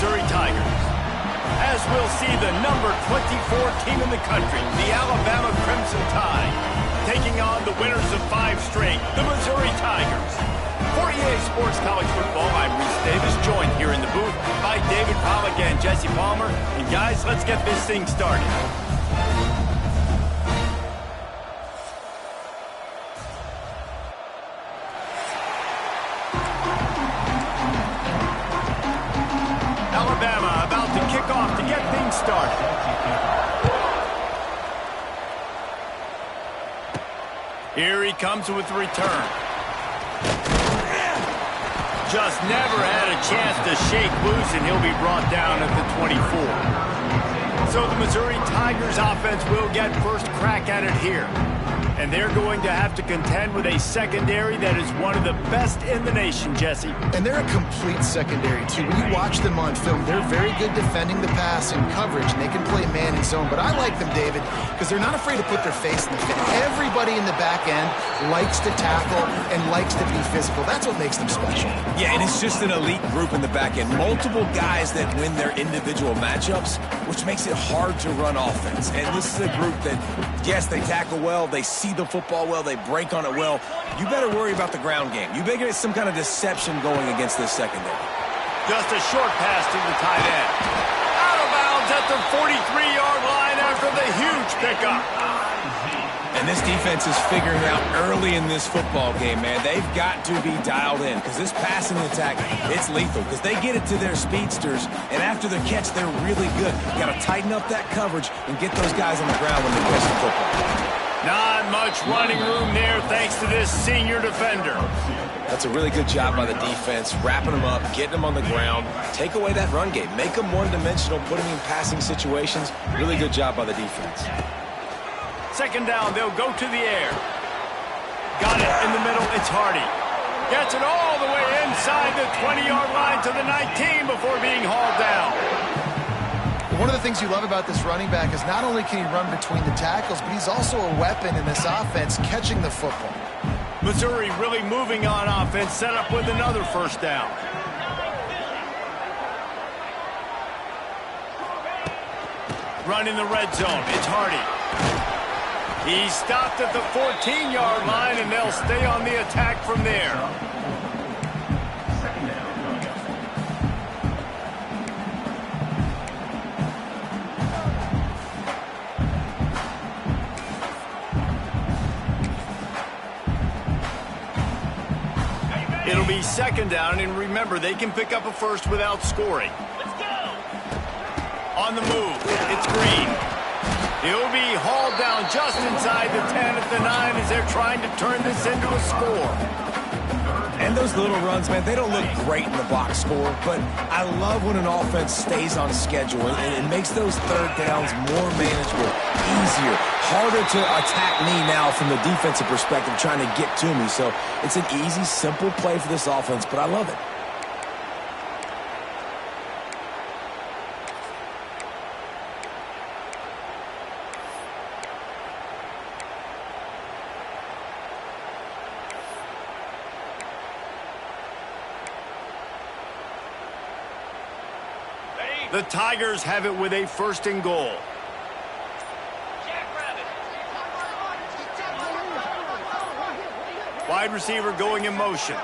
Missouri Tigers. As we'll see the number 24 team in the country, the Alabama Crimson Tide, taking on the winners of 5 straight, the Missouri Tigers. For EA Sports College Football, I'm Reese Davis, joined here in the booth by David Pollack and Jesse Palmer. And guys, let's get this thing started. Alabama about to kick off to get things started. Here he comes with the return. Just never had a chance to shake loose, and he'll be brought down at the 24. So the Missouri Tigers offense will get first crack at it here. And they're going to have to contend with a secondary that is one of the best in the nation, Jesse. And they're a complete secondary, too. When you watch them on film, they're very good defending the pass and coverage, and they can play man and zone. But I like them, David, because they're not afraid to put their face in the fit. Everybody in the back end likes to tackle and likes to be physical. That's what makes them special. Yeah, and it's just an elite group in the back end. Multiple guys that win their individual matchups, which makes it hard to run offense. And this is a group that, yes, they tackle well, they see the football well, they break on it well. You better worry about the ground game. You better get some kind of deception going against this secondary. Just a short pass to the tight end. Out of bounds at the 43-yard line after the huge pickup. And this defense is figuring out early in this football game, man. They've got to be dialed in because this passing attack, it's lethal because they get it to their speedsters, and after the catch, they're really good. You got to tighten up that coverage and get those guys on the ground when they catch the football. Not much running room there thanks to this senior defender. That's a really good job by the defense, wrapping them up, getting them on the ground, take away that run game, make them one-dimensional, put them in passing situations. Really good job by the defense. Second down, they'll go to the air. Got it in the middle, it's Hardy. Gets it all the way inside the 20-yard line to the 19 before being hauled down. One of the things you love about this running back is not only can he run between the tackles, but he's also a weapon in this offense, catching the football. Missouri really moving on offense, set up with another first down. Run in the red zone, it's Hardy. He's stopped at the 14-yard line, and they'll stay on the attack from there. It'll be second down, and remember, they can pick up a first without scoring. Let's go! On the move, it's Green. He'll be hauled down just inside the 10 at the 9 as they're trying to turn this into a score. And those little runs, man, they don't look great in the box score, but I love when an offense stays on schedule, and it makes those third downs more manageable, easier, harder to attack me now from the defensive perspective trying to get to me. So it's an easy, simple play for this offense, but I love it. The Tigers have it with a first and goal. Wide receiver going in motion.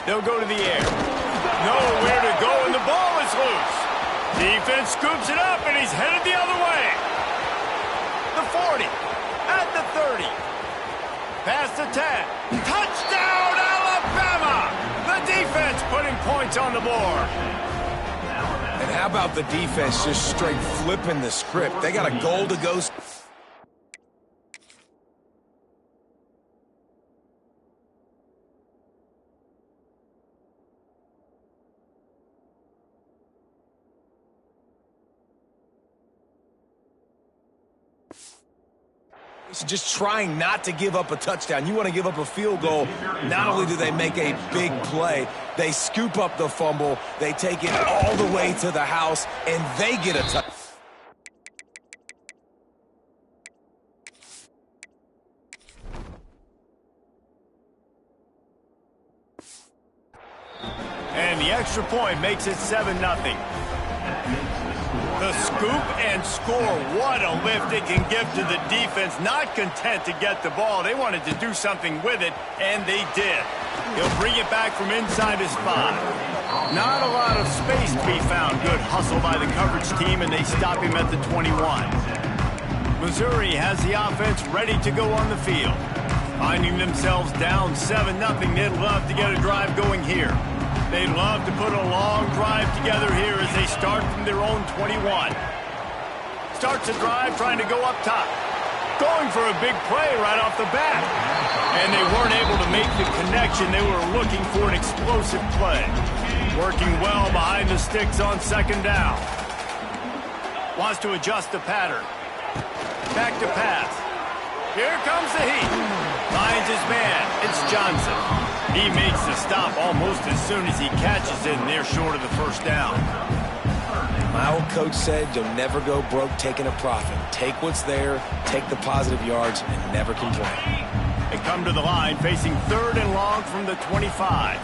They'll go to the air. Nowhere to go, and the ball is loose. Defense scoops it up, and he's headed the other way. The 40, at the 30. Past the 10. Touchdown, Alabama! The defense putting points on the board. And how about the defense just straight flipping the script? They got a goal to go. Just trying not to give up a touchdown. You want to give up a field goal. Not only do they make a big play, they scoop up the fumble, they take it all the way to the house, and they get a touchdown. And the extra point point makes it 7-0. The scoop and score. What a lift it can give to the defense. Not content to get the ball. They wanted to do something with it, and they did. He'll bring it back from inside his 5. Not a lot of space to be found. Good hustle by the coverage team, and they stop him at the 21. Missouri has the offense ready to go on the field. Finding themselves down 7-0, they'd love to get a drive going here. They'd love to put a long drive together here as they start from their own 21. Starts a drive trying to go up top. Going for a big play right off the bat. And they weren't able to make the connection. They were looking for an explosive play. Working well behind the sticks on second down. Wants to adjust the pattern. Back to pass. Here comes the heat. Finds his man. It's Johnson. He makes the stop almost as soon as he catches it, and they're short of the first down. My old coach said you'll never go broke taking a profit. Take what's there, take the positive yards, and never complain. They come to the line facing 3rd and long from the 25.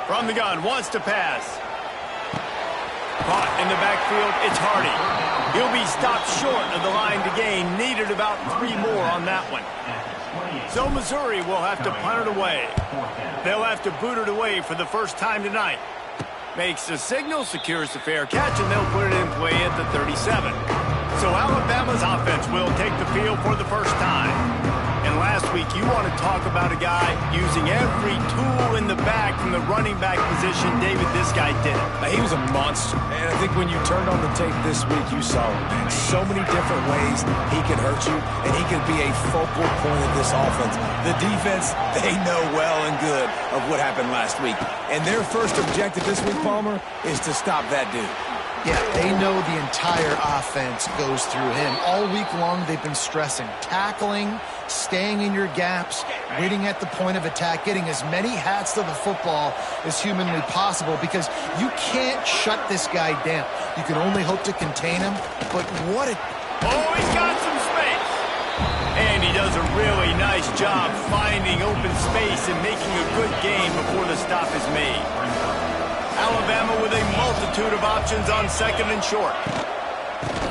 From the gun, wants to pass. Caught in the backfield, it's Hardy. He'll be stopped short of the line to gain. Needed about 3 more on that one. So Missouri will have to punt it away. They'll have to boot it away for the first time tonight. Makes the signal, secures the fair catch, and they'll put it in play at the 37. So Alabama's offense will take the field for the first time. And last week, you want to talk about a guy using every tool in the bag from the running back position. David, this guy did it. He was a monster. And I think when you turned on the tape this week, you saw it, man. So many different ways he can hurt you, and he can be a focal point of this offense. The defense, they know well and good of what happened last week. And their first objective this week, Palmer, is to stop that dude. Yeah, they know the entire offense goes through him. All week long, they've been stressing tackling, staying in your gaps, waiting at the point of attack, getting as many hats to the football as humanly possible because you can't shut this guy down. You can only hope to contain him, but what a... Oh, he's got some space. And he does a really nice job finding open space and making a good gain before the stop is made. Alabama with a multitude of options on 2nd and short.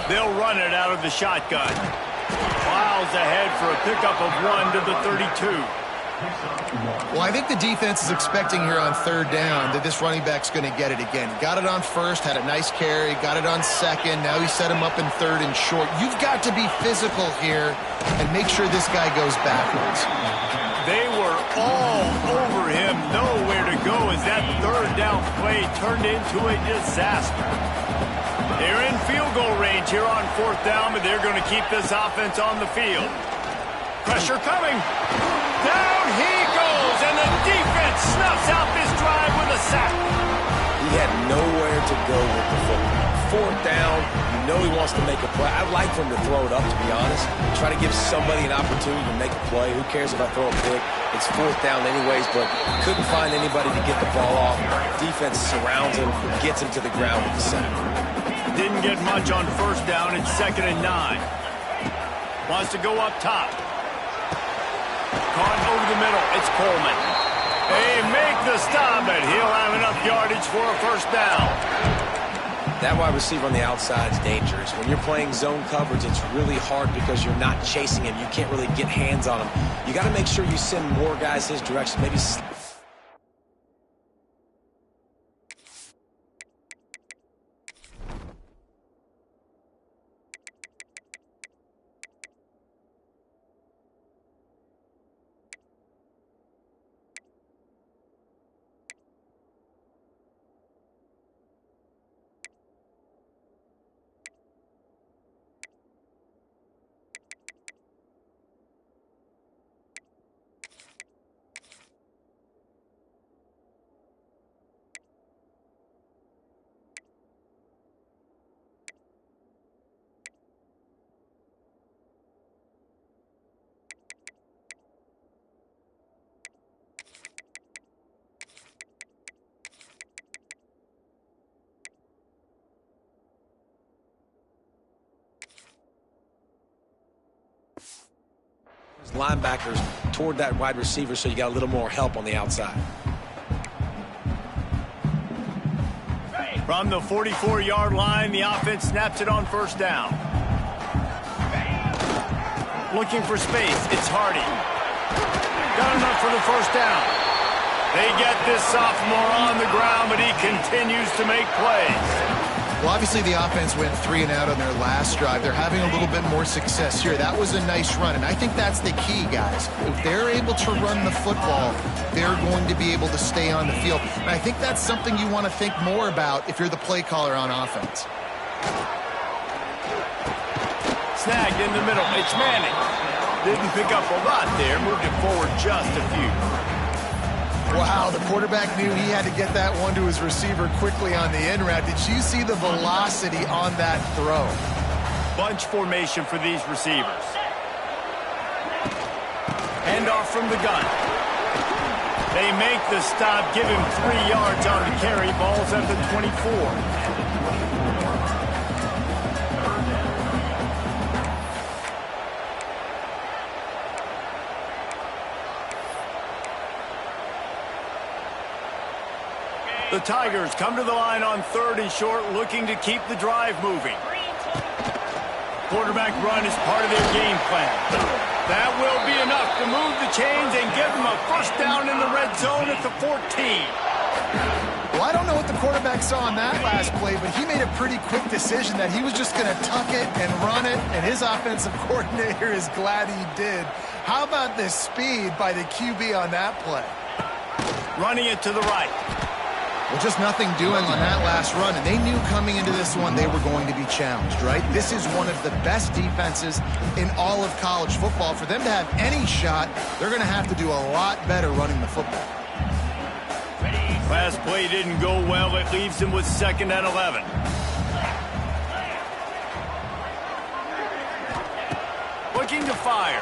They'll run it out of the shotgun. Plows ahead for a pickup of 1 to the 32. Well, I think the defense is expecting here on 3rd down that this running back's going to get it again. He got it on 1st, had a nice carry, got it on 2nd. Now he set him up in 3rd and short. You've got to be physical here and make sure this guy goes backwards. They were all over him, nowhere to go as that 3rd down play turned into a disaster. They're in field goal range here on 4th down, but they're going to keep this offense on the field. Pressure coming. Down he goes, and the defense snuffs out this drive with a sack. He had nowhere to go with the football. 4th down, you know he wants to make a play. I'd like for him to throw it up, to be honest. Try to give somebody an opportunity to make a play. Who cares if I throw a pick? It's 4th down anyways, but couldn't find anybody to get the ball off. Defense surrounds him, gets him to the ground with the sack. Didn't get much on 1st down. It's 2nd and 9. Wants to go up top. Caught over the middle. It's Coleman. They make the stop, and he'll have enough yardage for a 1st down. That wide receiver on the outside is dangerous. When you're playing zone coverage, it's really hard because you're not chasing him. You can't really get hands on him. You got to make sure you send more guys his direction. Maybe... Linebackers toward that wide receiver, so you got a little more help on the outside. From the 44-yard line, the offense snaps it on first down. Looking for space, it's Hardy. Got enough for the first down. They get this sophomore on the ground, but he continues to make plays. Well, obviously the offense went 3 and out on their last drive. They're having a little bit more success here. That was a nice run, and I think that's the key, guys. If they're able to run the football, they're going to be able to stay on the field. And I think that's something you want to think more about if you're the play caller on offense. Snagged in the middle. It's Manning. Didn't pick up a lot there. Moved it forward just a few. Wow, the quarterback knew he had to get that one to his receiver quickly on the in route. Did you see the velocity on that throw? Bunch formation for these receivers. Handoff from the gun. They make the stop, give him 3 yards on the carry. Ball's at the 24. The Tigers come to the line on 3rd and short, looking to keep the drive moving. Quarterback run is part of their game plan. That will be enough to move the chains and give them a first down in the red zone at the 14. Well, I don't know what the quarterback saw on that last play, but he made a pretty quick decision that he was just going to tuck it and run it, and his offensive coordinator is glad he did. How about the speed by the QB on that play? Running it to the right. Well, just nothing doing on that last run, and they knew coming into this one they were going to be challenged, right? This is one of the best defenses in all of college football. For them to have any shot, they're going to have to do a lot better running the football. Last play didn't go well. It leaves them with 2nd and 11. Looking to fire.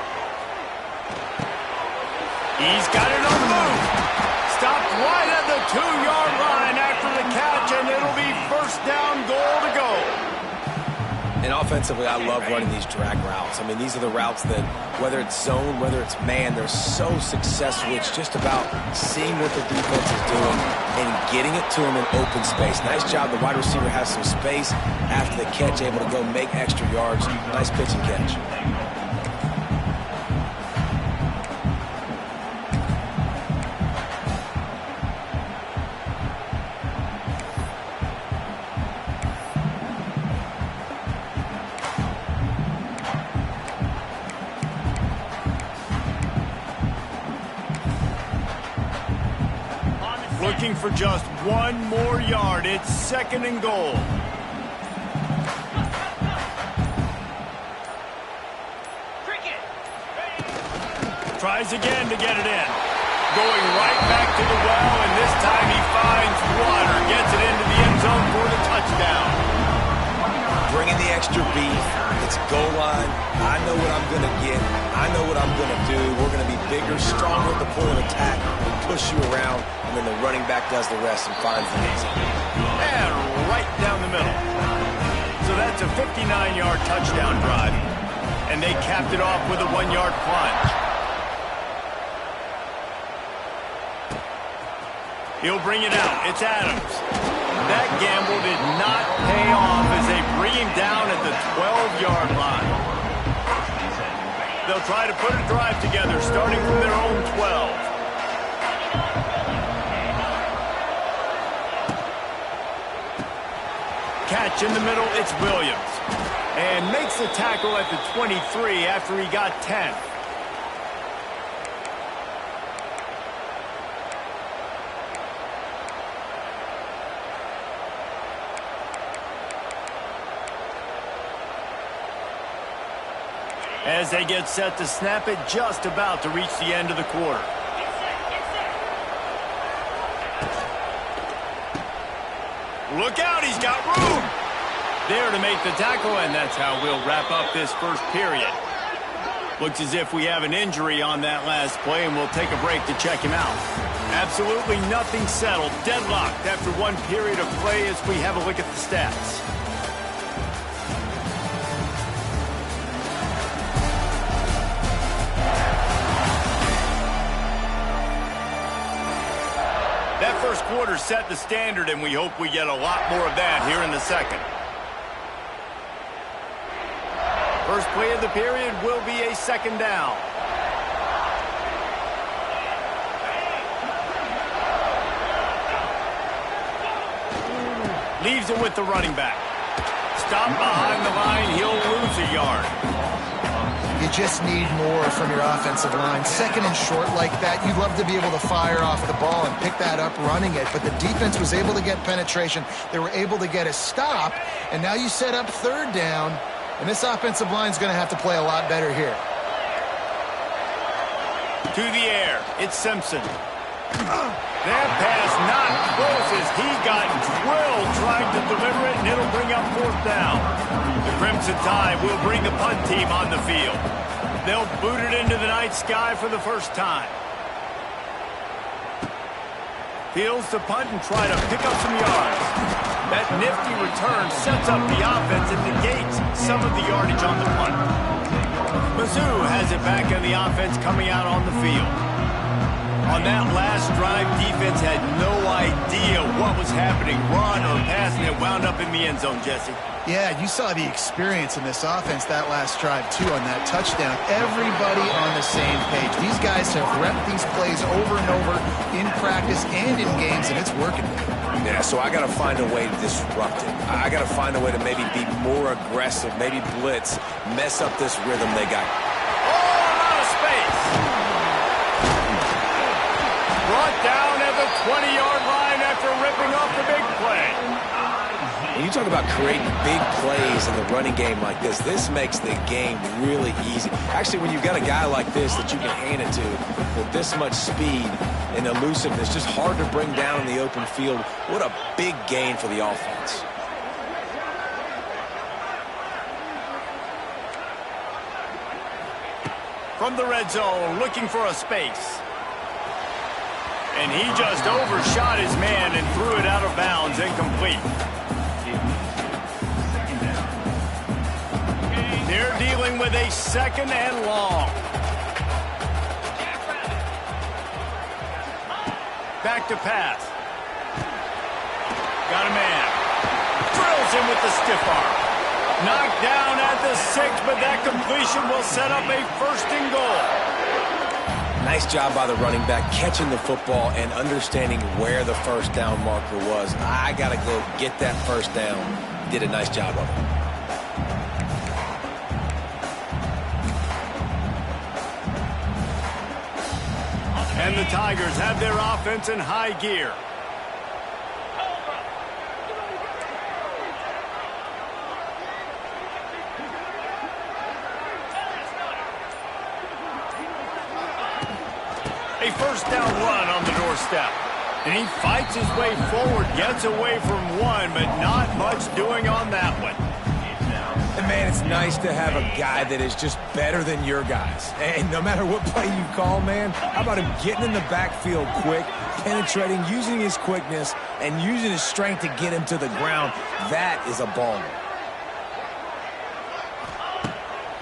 He's got it on the move. Stopped right at the 2-yard line after the catch, and it'll be first down, goal to go. And offensively, I love running these drag routes. I mean, these are the routes that, whether it's zone, whether it's man, they're so successful. It's just about seeing what the defense is doing and getting it to them in open space. Nice job. The wide receiver has some space after the catch, able to go make extra yards. Nice pitch and catch. Looking for just 1 more yard. It's 2nd and goal. Tries again to get it in. Going right back to the well, and this time he finds water. Gets it into the end zone for the touchdown. Bringing the extra beef. It's goal line. I know what I'm going to get. I know what I'm going to do. We're going to be bigger, stronger at the point of attack, and push you around, and then the running back does the rest and finds the end zone. And right down the middle. So that's a 59-yard touchdown drive. And they capped it off with a 1-yard plunge. He'll bring it out. It's Adams. That gamble did not pay off as they bring him down at the 12-yard line. They'll try to put a drive together starting from their own 12. Catch in the middle, it's Williams. And makes the tackle at the 23 after he got 10. As they get set to snap it, just about to reach the end of the quarter. Look out, he's got room. There to make the tackle, and that's how we'll wrap up this first period. Looks as if we have an injury on that last play, and we'll take a break to check him out. Absolutely nothing settled. Deadlocked after 1 period of play as we have a look at the stats. first quarter set the standard, and we hope we get a lot more of that here in the second. First play of the period will be a second down. Leaves it with the running back. Stop behind the line. He'll lose a yard. You just need more from your offensive line. Second and short like that, you'd love to be able to fire off the ball and pick that up running it, but the defense was able to get penetration. They were able to get a stop, and now you set up third down, and this offensive line is going to have to play a lot better here. To the air, it's Simpson. That pass not close as he got drilled trying to deliver it, and it'll bring up fourth down. The Crimson Tide will bring the punt team on the field. They'll boot it into the night sky for the first time. Fields to punt and try to pick up some yards. That nifty return sets up the offense and negates some of the yardage on the punt. Mizzou has it back in the offense coming out on the field. On that last drive, defense had no idea what was happening, run or pass, and it wound up in the end zone, Jesse. Yeah, you saw the experience in this offense that last drive, too, on that touchdown. Everybody on the same page. These guys have repped these plays over and over in practice and in games, and it's working. Yeah, so I got to find a way to disrupt it. I got to find a way to maybe be more aggressive, maybe blitz, mess up this rhythm they got. Oh, out of space. Brought down at the 20-yard line after ripping off the big play. When you talk about creating big plays in the running game like this makes the game really easy. Actually, when you've got a guy like this that you can hand it to with this much speed and elusiveness, just hard to bring down in the open field, what a big gain for the offense. From the red zone, looking for a space. And he just overshot his man and threw it out of bounds, incomplete. They're dealing with a second and long. Back to pass. Got a man. Drills him with the stiff arm. Knocked down at the 6, but that completion will set up a first and goal. Nice job by the running back, catching the football and understanding where the first down marker was. I got to go get that first down. Did a nice job of it. And the Tigers have their offense in high gear. A first down run on the doorstep. And he fights his way forward, gets away from one, but not much doing on that one. And, man, it's nice to have a guy that is just better than your guys. And no matter what play you call, man, how about him getting in the backfield quick, penetrating, using his quickness, and using his strength to get him to the ground. That is a baller.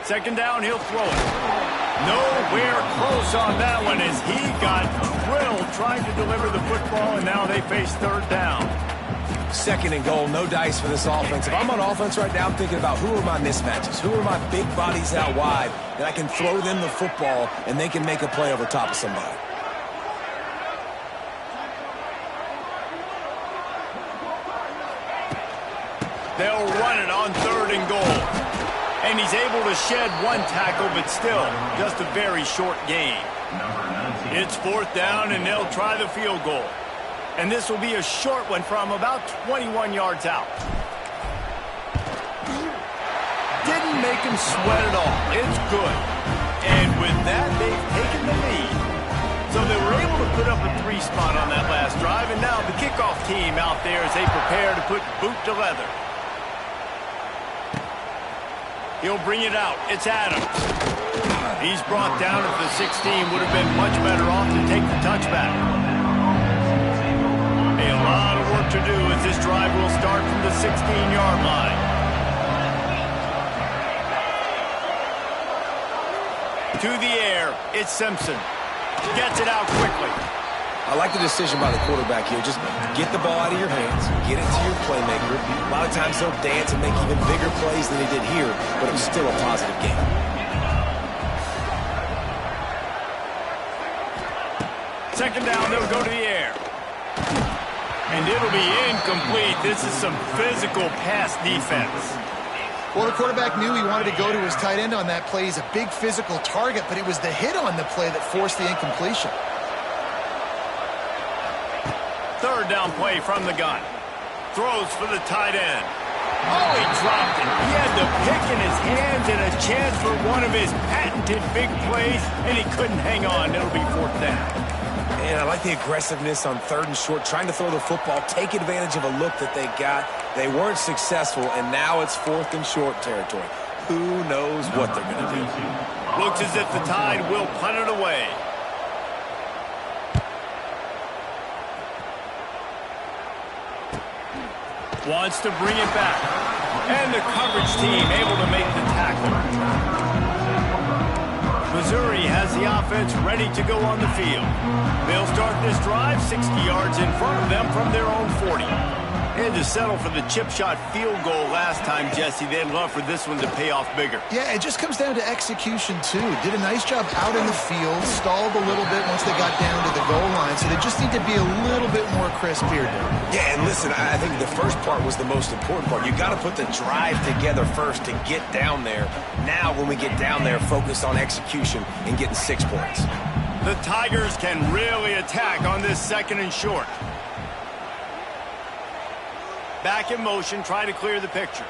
Second down, he'll throw it. Nowhere close on that one as he got drilled trying to deliver the football, and now they face third down. Second and goal, no dice for this offense. If I'm on offense right now, I'm thinking about who are my mismatches, who are my big bodies out wide, that I can throw them the football and they can make a play over top of somebody. They'll run it on third and goal. And he's able to shed one tackle, but still just a very short gain. It's fourth down, and they'll try the field goal. And this will be a short one from about 21 yards out. Didn't make him sweat at all. It's good. And with that, they've taken the lead. So they were able to put up a 3 spot on that last drive, and now the kickoff team out there as they prepare to put boot to leather. He'll bring it out. It's Adams. He's brought down at the 16. Would have been much better off to take the touchback. A lot of work to do as this drive will start from the 16-yard line. To the air, it's Simpson. Gets it out quickly. I like the decision by the quarterback here. Just get the ball out of your hands, get it to your playmaker. A lot of times they'll dance and make even bigger plays than they did here, but it was still a positive game. Second down, they'll go to the air. And it'll be incomplete. This is some physical pass defense. Well, the quarterback knew he wanted to go to his tight end on that play. He's a big physical target, but it was the hit on the play that forced the incompletion. Third down play from the gun. Throws for the tight end. Oh, he dropped it. He had the pick in his hands and a chance for one of his patented big plays, and he couldn't hang on. It'll be fourth down. And I like the aggressiveness on third and short, trying to throw the football, take advantage of a look that they got. They weren't successful, and now it's fourth and short territory. Who knows what they're going to do? Looks as if the Tide will punt it away. Wants to bring it back. And the coverage team able to make the tackle. Missouri has the offense ready to go on the field. They'll start this drive 60 yards in front of them from their own 40. And to settle for the chip shot field goal last time, Jesse, they'd love for this one to pay off bigger. Yeah, it just comes down to execution, too. Did a nice job out in the field, stalled a little bit once they got down to the goal line, so they just need to be a little bit more crisp here, dude. Yeah, and listen, I think the first part was the most important part. You got to put the drive together first to get down there. Now, when we get down there, focus on execution and getting 6 points. The Tigers can really attack on this second and short. Back in motion, try to clear the picture.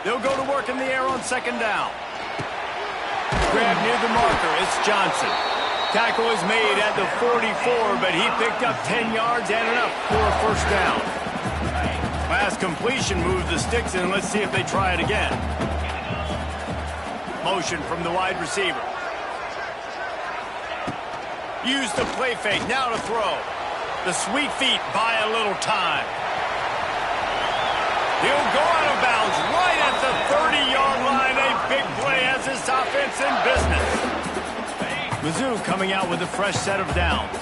They'll go to work in the air on second down. Grab near the marker, it's Johnson. Tackle is made at the 44, but he picked up 10 yards and enough for a first down. Last completion moves the sticks in. Let's see if they try it again. Motion from the wide receiver. Use the play fake, now to throw. The sweet feet buy a little time. He'll go out of bounds right at the 30-yard line. A big play has this offense in business. Mizzou coming out with a fresh set of downs.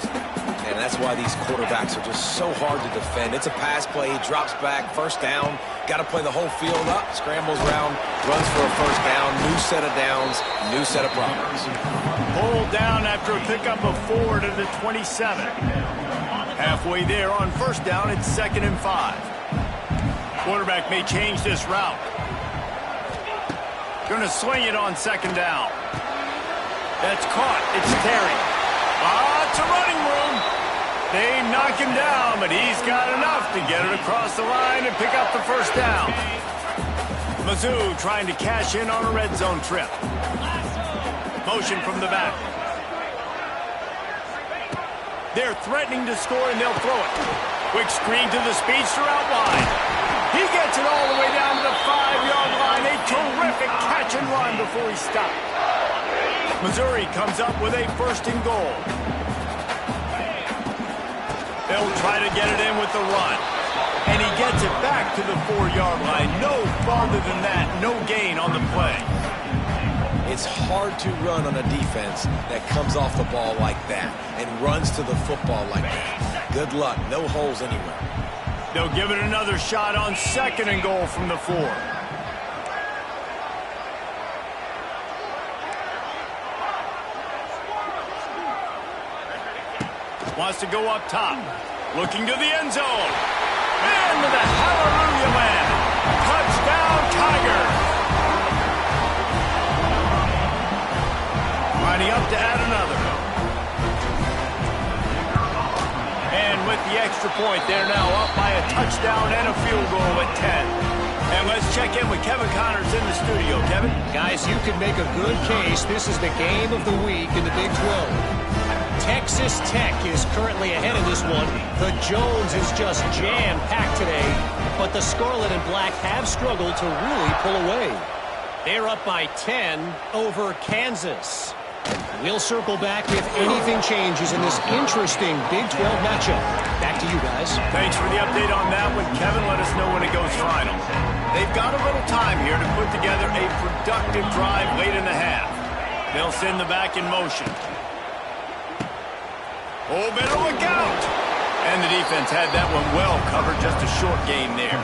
And that's why these quarterbacks are just so hard to defend. It's a pass play, he drops back, first down. Got to play the whole field up, scrambles around, runs for a first down, new set of downs, new set of problems. Pulled down after a pickup of 4 to the 27. Halfway there on first down, it's 2nd and 5. Quarterback may change this route. Going to swing it on second down. That's caught. It's Terry. Lots of running room. They knock him down, but he's got enough to get it across the line and pick up the first down. Mizzou trying to cash in on a red zone trip. Motion from the back. They're threatening to score, and they'll throw it. Quick screen to the speedster out wide. He gets it all the way down to the 5-yard line. A terrific catch and run before he stopped. Missouri comes up with a first and goal. They'll try to get it in with the run. And he gets it back to the 4-yard line. No farther than that. No gain on the play. It's hard to run on a defense that comes off the ball like that and runs to the football like that. Good luck. No holes anywhere. They'll give it another shot on second and goal from the 4. Wants to go up top. Looking to the end zone. And with a hallelujah land. Touchdown, Tigers. Lining up to add another. And with the extra point, they're now up by a touchdown and a field goal at 10. And let's check in with Kevin Connors in the studio. Kevin? Guys, you can make a good case. This is the game of the week in the Big 12. Texas Tech is currently ahead in this one. The Jones is just jam-packed today, but the Scarlet and Black have struggled to really pull away. They're up by 10 over Kansas. We'll circle back if anything changes in this interesting Big 12 matchup. Back to you guys. Thanks for the update on that one, Kevin. Let us know when it goes final. They've got a little time here to put together a productive drive late in the half. They'll send the back in motion. Oh, better look out. And the defense had that one well covered. Just a short game there.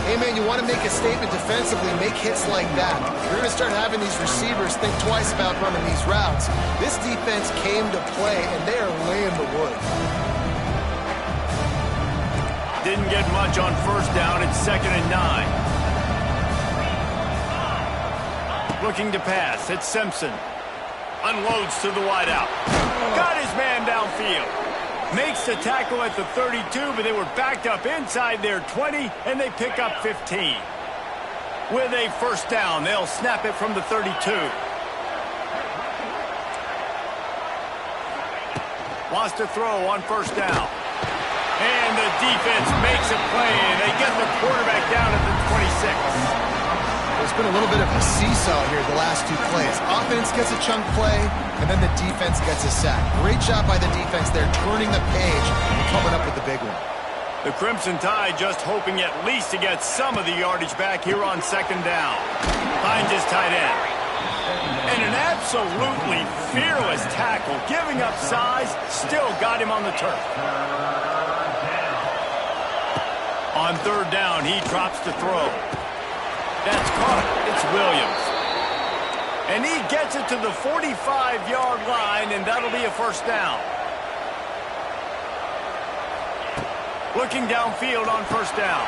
Hey, man, you want to make a statement defensively, make hits like that. You're going to start having these receivers think twice about running these routes. This defense came to play, and they are laying the wood. Didn't get much on first down. It's 2nd and 9. Looking to pass. It's Simpson. Unloads to the wideout. Got his man downfield. Makes the tackle at the 32, but they were backed up inside their 20, and they pick up 15. With a first down, they'll snap it from the 32. Wants to throw on first down. And the defense makes a play, and they get the quarterback down at the 26. There's been a little bit of a seesaw here the last two plays. Offense gets a chunk play, and then the defense gets a sack. Great job by the defense there, turning the page and coming up with the big one. The Crimson Tide just hoping at least to get some of the yardage back here on 2nd down. Finds his tight end. And an absolutely fearless tackle, giving up size, still got him on the turf. On 3rd down, he drops to throw. That's caught. It's Williams. And he gets it to the 45-yard line, and that'll be a first down. Looking downfield on first down.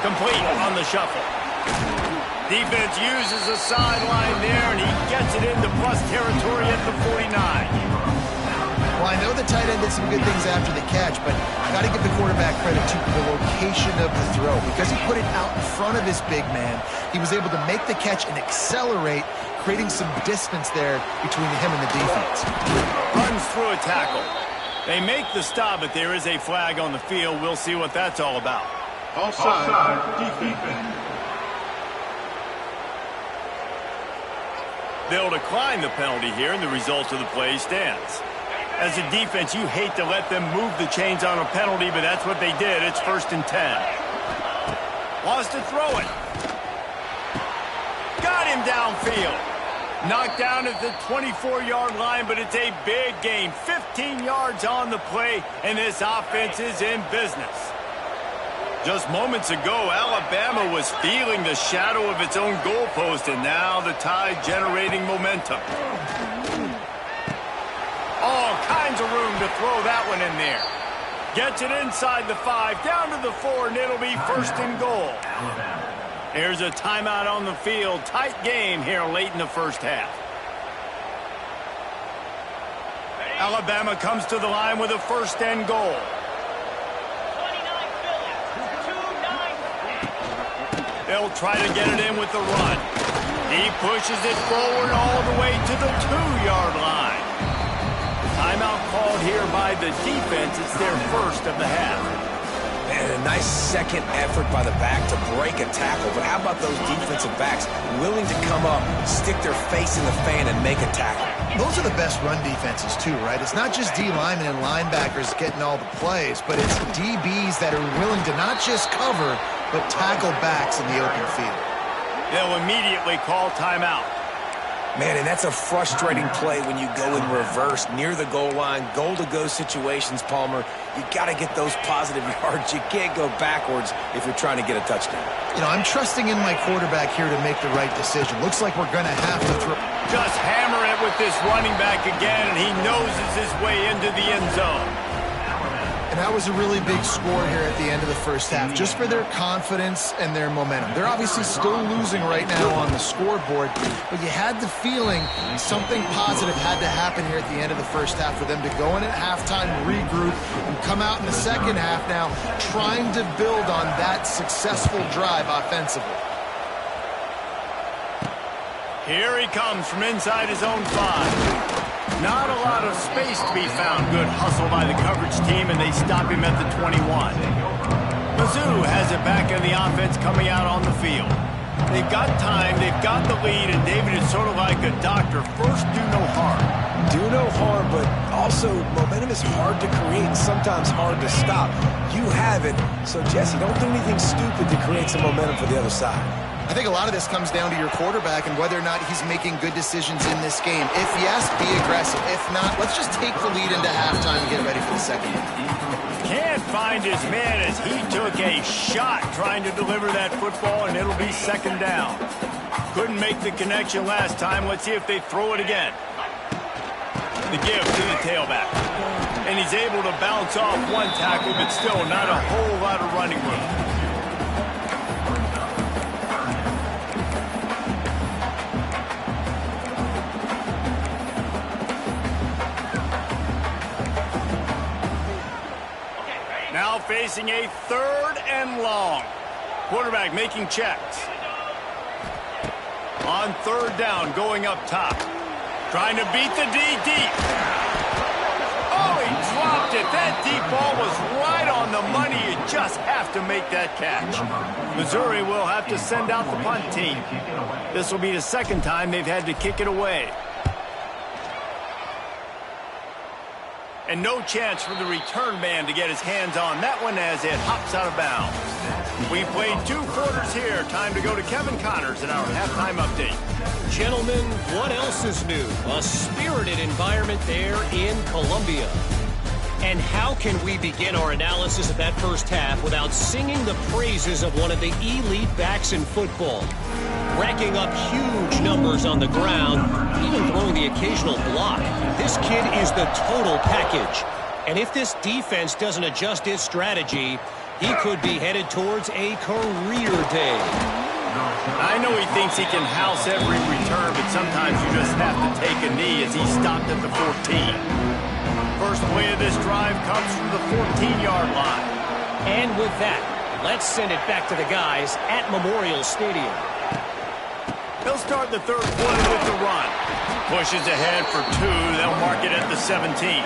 Complete on the shuffle. Defense uses a sideline there, and he gets it into plus territory at the 49. Well, I know the tight end did some good things after the catch, but I got to give the quarterback credit to the location of the throw. Because he put it out in front of his big man, he was able to make the catch and accelerate, creating some distance there between him and the defense. Runs through a tackle. They make the stop, but there is a flag on the field. We'll see what that's all about. Offside, defense. They'll decline the penalty here, and the result of the play stands. As a defense, you hate to let them move the chains on a penalty, but that's what they did. It's 1st and 10. Wants to throw it. Got him downfield. Knocked down at the 24-yard line, but it's a big gain. 15 yards on the play, and this offense is in business. Just moments ago, Alabama was feeling the shadow of its own goalpost, and now the Tide generating momentum. All kinds of room to throw that one in there. Gets it inside the 5, down to the 4, and it'll be 1st and goal. Here's a timeout on the field. Tight game here late in the first half. Alabama comes to the line with a 1st and goal. They'll try to get it in with the run. He pushes it forward all the way to the 2-yard line. Timeout called here by the defense. It's their 1st of the half. And a nice second effort by the back to break a tackle. But how about those defensive backs willing to come up, stick their face in the fan, and make a tackle? Those are the best run defenses, too, right? It's not just D linemen and linebackers getting all the plays, but it's DBs that are willing to not just cover, but tackle backs in the open field. They'll immediately call timeout. Man, and that's a frustrating play when you go in reverse near the goal line, goal-to-go situations, Palmer. You got to get those positive yards. You can't go backwards if you're trying to get a touchdown. You know, I'm trusting in my quarterback here to make the right decision. Looks like we're going to have to throw. Just hammer it with this running back again, and he noses his way into the end zone. And that was a really big score here at the end of the first half, just for their confidence and their momentum. They're obviously still losing right now on the scoreboard, but you had the feeling something positive had to happen here at the end of the first half for them to go in at halftime, regroup, and come out in the second half now trying to build on that successful drive offensively. Here he comes from inside his own 5. Not a lot of space to be found. Good hustle by the coverage team, and they stop him at the 21. Mizzou has it back in the offense coming out on the field. They've got time, they've got the lead, and David is sort of like a doctor. First, do no harm. Do no harm, but also momentum is hard to create and sometimes hard to stop. You have it, so Jesse, don't do anything stupid to create some momentum for the other side. I think a lot of this comes down to your quarterback and whether or not he's making good decisions in this game. If yes, be aggressive. If not, let's just take the lead into halftime and get ready for the second half. Can't find his man as he took a shot trying to deliver that football, and it'll be second down. Couldn't make the connection last time. Let's see if they throw it again. The give to the tailback. And he's able to bounce off one tackle, but still not a whole lot of running room. Now facing a 3rd and long. Quarterback making checks. On 3rd down, going up top. Trying to beat the D deep. Oh, he dropped it. That deep ball was right on the money. You just have to make that catch. Missouri will have to send out the punt team. This will be the second time they've had to kick it away. And no chance for the return man to get his hands on that one as it hops out of bounds. We played 2 quarters here. Time to go to Kevin Connors in our halftime update. Gentlemen, what else is new? A spirited environment there in Columbia. And how can we begin our analysis of that first half without singing the praises of one of the elite backs in football? Racking up huge numbers on the ground, even throwing the occasional block. This kid is the total package. And if this defense doesn't adjust its strategy, he could be headed towards a career day. I know he thinks he can house every return, but sometimes you just have to take a knee as he stopped at the 14. First play of this drive comes from the 14-yard line. And with that, let's send it back to the guys at Memorial Stadium. He'll start the 3rd quarter with the run. Pushes ahead for 2. They'll mark it at the 17.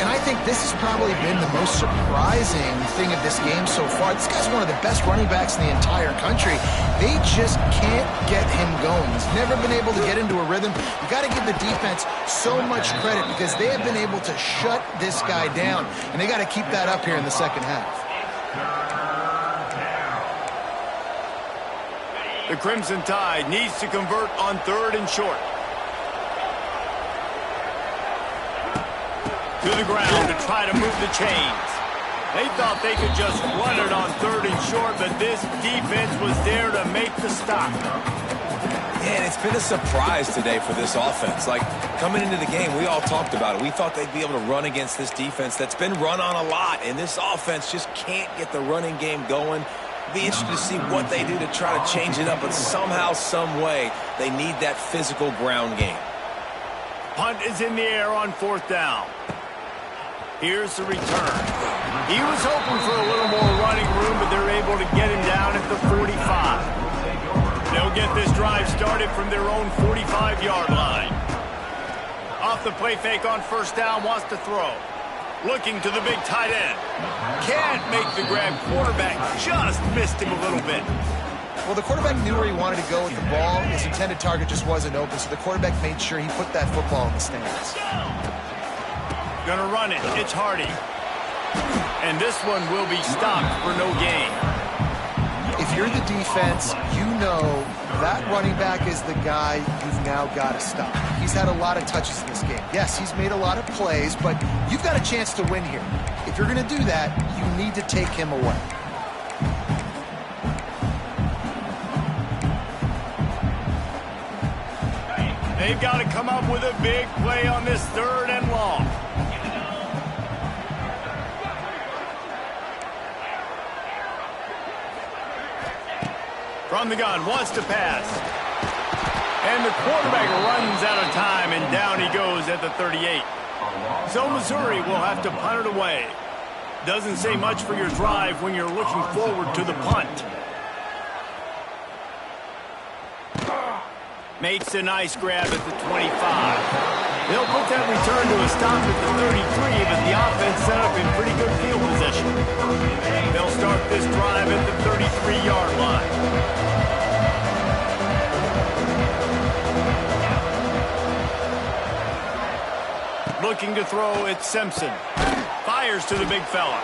And I think this has probably been the most surprising thing of this game so far. This guy's one of the best running backs in the entire country. They just can't get him going. He's never been able to get into a rhythm. You got to give the defense so much credit because they have been able to shut this guy down. And they got to keep that up here in the second half. The Crimson Tide needs to convert on 3rd and short. To the ground to try to move the chains. They thought they could just run it on 3rd and short, but this defense was there to make the stop. Yeah, and it's been a surprise today for this offense. Like, coming into the game, we all talked about it. We thought they'd be able to run against this defense that's been run on a lot, and this offense just can't get the running game going. Be interested to see what they do to try to change it up, but somehow, some way, they need that physical ground game. Punt is in the air on 4th down. Here's the return. He was hoping for a little more running room, but they're able to get him down at the 45. They'll get this drive started from their own 45-yard line. Off the play fake on 1st down, wants to throw. Looking to the big tight end. Can't make the grab. Quarterback just missed him a little bit. Well, the quarterback knew where he wanted to go with the ball. His intended target just wasn't open, so the quarterback made sure he put that football in the stands. Gonna run it. It's Hardy. And this one will be stopped for no gain. If you're the defense, you know that running back is the guy you've now got to stop. He's had a lot of touches in this game. Yes, he's made a lot of plays, but you've got a chance to win here. If you're going to do that, you need to take him away. They've got to come up with a big play on this 3rd and long. From the gun, wants to pass. And the quarterback runs out of time, and down he goes at the 38. So Missouri will have to punt it away. Doesn't say much for your drive when you're looking forward to the punt. Makes a nice grab at the 25. They'll put that return to a stop at the 33, but the offense set up in pretty good field position. They'll start this drive at the 33-yard line. Looking to throw, it's Simpson. Fires to the big fella.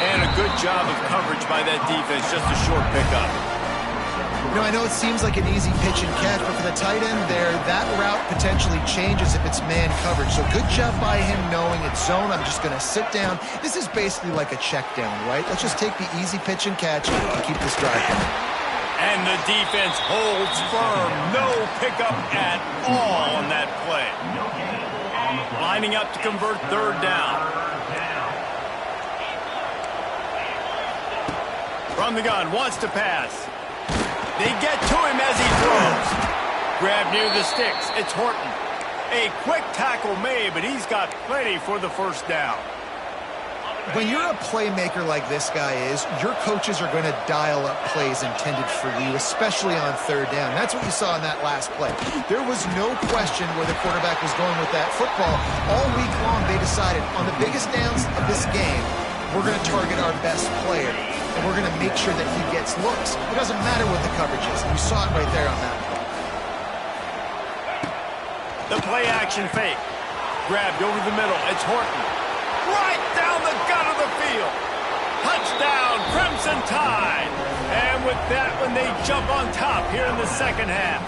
And a good job of coverage by that defense, just a short pickup. I know it seems like an easy pitch and catch, but for the tight end there, that route potentially changes if it's man coverage. So good job by him knowing it's zone. I'm just going to sit down. This is basically like a check down, right? Let's just take the easy pitch and catch and keep this drive going. And the defense holds firm. No pickup at all on that play. Lining up to convert third down. From the gun, wants to pass. They get to him as he throws. Grab near the sticks. It's Horton. A quick tackle made, but he's got plenty for the first down. When you're a playmaker like this guy is, your coaches are going to dial up plays intended for you, especially on third down. That's what you saw in that last play. There was no question where the quarterback was going with that football. All week long, they decided on the biggest downs of this game, we're going to target our best player, and we're going to make sure that he gets looks. It doesn't matter what the coverage is, and you saw it right there on that play. The play action fake. Grabbed over the middle. It's Horton. Right down the gut of the field. Touchdown, Crimson Tide. And with that one, they jump on top here in the second half.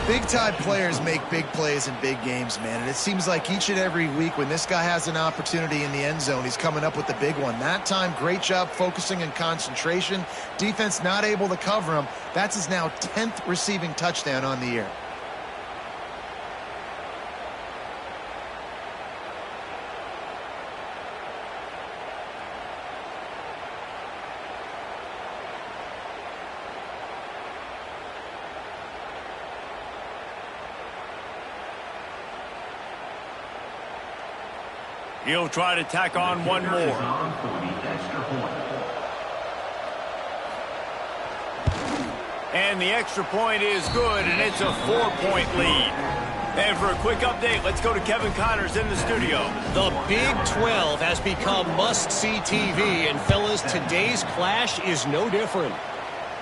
Big-time players make big plays in big games, man. And it seems like each and every week when this guy has an opportunity in the end zone, he's coming up with the big one. That time, great job focusing and concentration. Defense not able to cover him. That's his now 10th receiving touchdown on the year. He'll try to tack on one more. And the extra point is good, and it's a 4-point lead. And for a quick update, let's go to Kevin Connors in the studio. The Big 12 has become must-see TV, and fellas, today's clash is no different.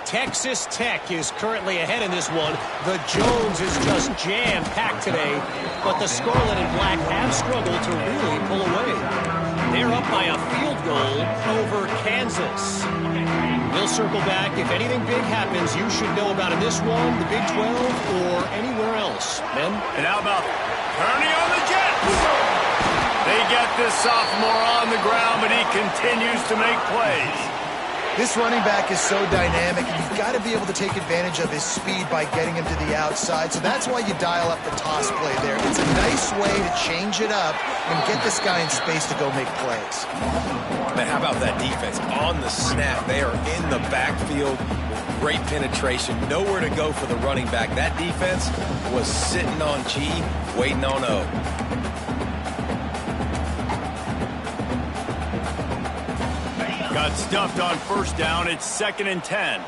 Texas Tech is currently ahead in this one. The Jones is just jam-packed today, but the Scarlet and Black have struggled to really pull away. They're up by a field goal over Kansas. We'll circle back. If anything big happens, you should know about in this one, the Big 12, or anywhere else. Ben? And how about turning on the Jets? They get this sophomore on the ground, but he continues to make plays. This running back is so dynamic, and you've got to be able to take advantage of his speed by getting him to the outside. So that's why you dial up the toss play there. It's a nice way to change it up and get this guy in space to go make plays. Man, how about that defense? On the snap, they are in the backfield. Great penetration. Nowhere to go for the running back. That defense was sitting on G, waiting on O. Got stuffed on first down. It's 2nd and 10.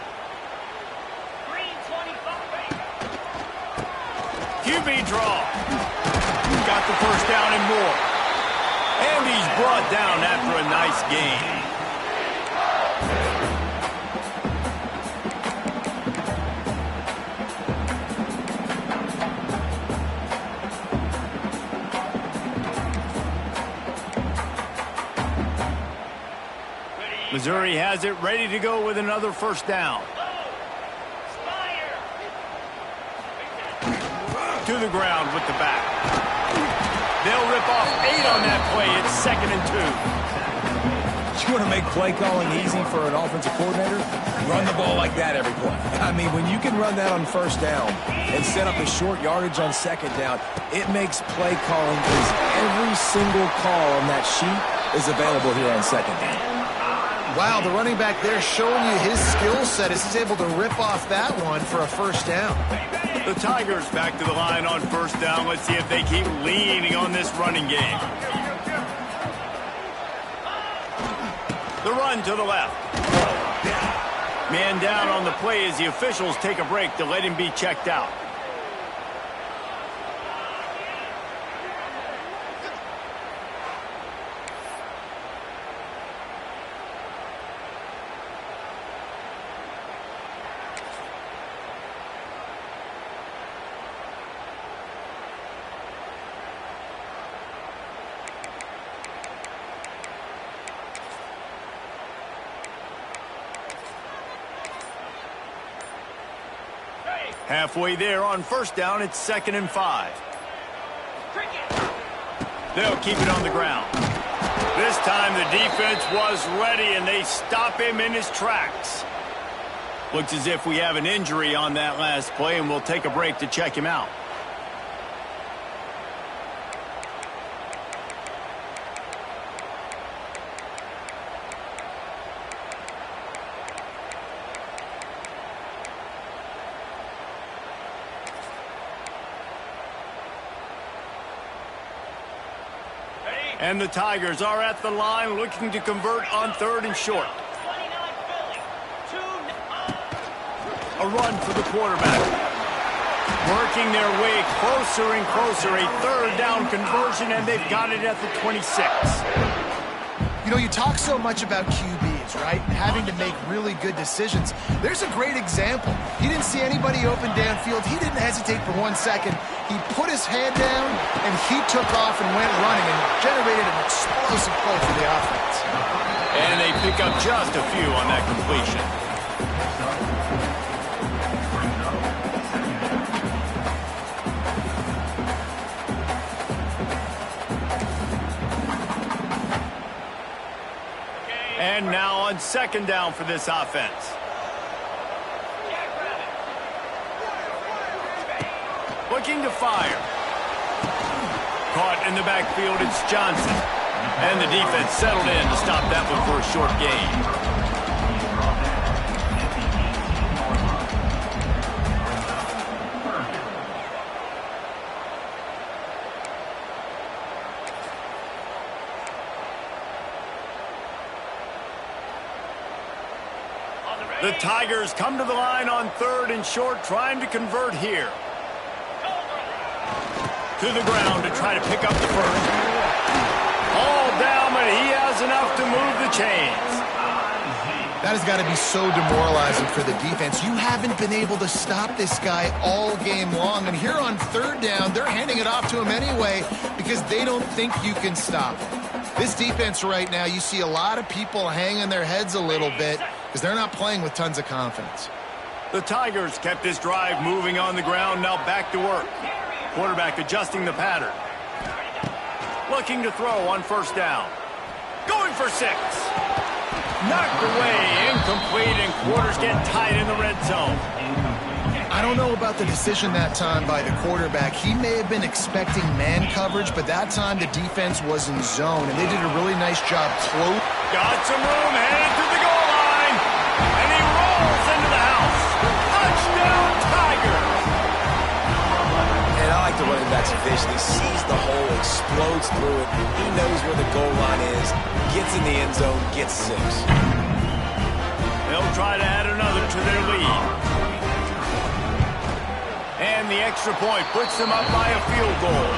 QB draw. Got the first down and more. And he's brought down after a nice gain. Missouri has it ready to go with another first down. To the ground with the back. They'll rip off 8 on that play. It's 2nd and 2. You want to make play calling easy for an offensive coordinator? Run the ball like that every play. I mean, when you can run that on first down and set up a short yardage on second down, it makes play calling easy. Every single call on that sheet is available here on second down. Wow, the running back there showing you his skill set as he's able to rip off that one for a first down. The Tigers back to the line on first down. Let's see if they keep leaning on this running game. The run to the left. Man down on the play as the officials take a break to let him be checked out. Halfway there on first down, it's 2nd and 5. They'll keep it on the ground. This time the defense was ready, and they stop him in his tracks. Looks as if we have an injury on that last play, and we'll take a break to check him out. And the Tigers are at the line looking to convert on 3rd and short. A run for the quarterback. Working their way closer and closer. A 3rd down conversion, and they've got it at the 26. You know, you talk so much about QBs, right? Having to make really good decisions. There's a great example. He didn't see anybody open downfield. He didn't hesitate for 1 second. He put his head down, and he took off and went running and generated an explosive play for the offense. And they pick up just a few on that completion. And now on 2nd down for this offense. Looking to fire. Caught in the backfield, it's Johnson. And the defense settled in to stop that one for a short gain. The Tigers come to the line on 3rd and short, trying to convert here. To the ground to try to pick up the first. All down, but he has enough to move the chains. That has got to be so demoralizing for the defense. You haven't been able to stop this guy all game long. And here on 3rd down, they're handing it off to him anyway because they don't think you can stop him. This defense right now, you see a lot of people hanging their heads a little bit because they're not playing with tons of confidence. The Tigers kept this drive moving on the ground, now back to work. Quarterback adjusting the pattern. Looking to throw on 1st down. Going for 6. Knocked away, incomplete, and quarters get tight in the red zone. I don't know about the decision that time by the quarterback. He may have been expecting man coverage, but that time the defense was in zone, and they did a really nice job close. Got some room, headed to the goal line, and he rolls into the house. Touchdown, Tigers! And I like the running back's vision. He sees the hole, explodes through it. He knows where the goal line is, gets in the end zone, gets 6. They'll try to add another to their lead. And the extra point puts them up by a field goal.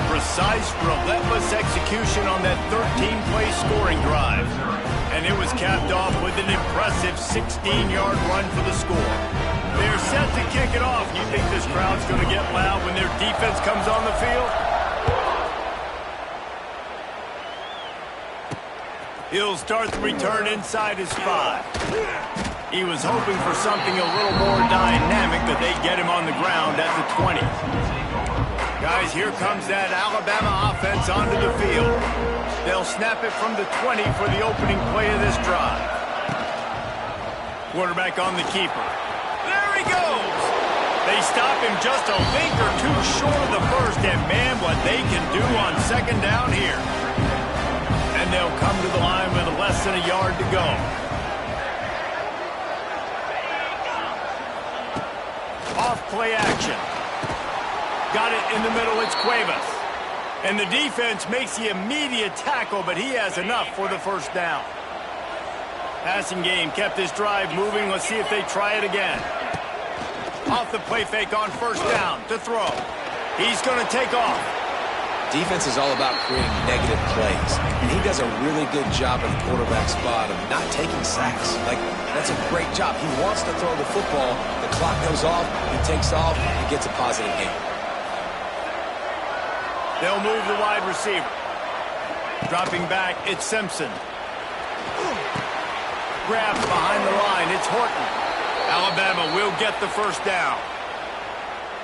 Precise, relentless execution on that 13-play scoring drive. And it was capped off with an impressive 16-yard run for the score. They're set to kick it off. You think this crowd's going to get loud when their defense comes on the field? He'll start the return inside his 5. He was hoping for something a little more dynamic, but they get him on the ground at the 20. Guys, here comes that Alabama offense onto the field. They'll snap it from the 20 for the opening play of this drive. Quarterback on the keeper. There he goes! They stop him just a link or two short of the first, and man, what they can do on 2nd down here. And they'll come to the line with less than a yard to go. Off-play action. Got it in the middle, it's Cuevas. And the defense makes the immediate tackle, but he has enough for the 1st down. Passing game kept this drive moving. Let's see if they try it again. Off the play fake on 1st down to throw. He's going to take off. Defense is all about creating negative plays, and he does a really good job at the quarterback spot of not taking sacks. Like, that's a great job. He wants to throw the football. The clock goes off, he takes off, and gets a positive gain. They'll move the wide receiver. Dropping back, it's Simpson. Grabbed behind the line, it's Horton. Alabama will get the 1st down.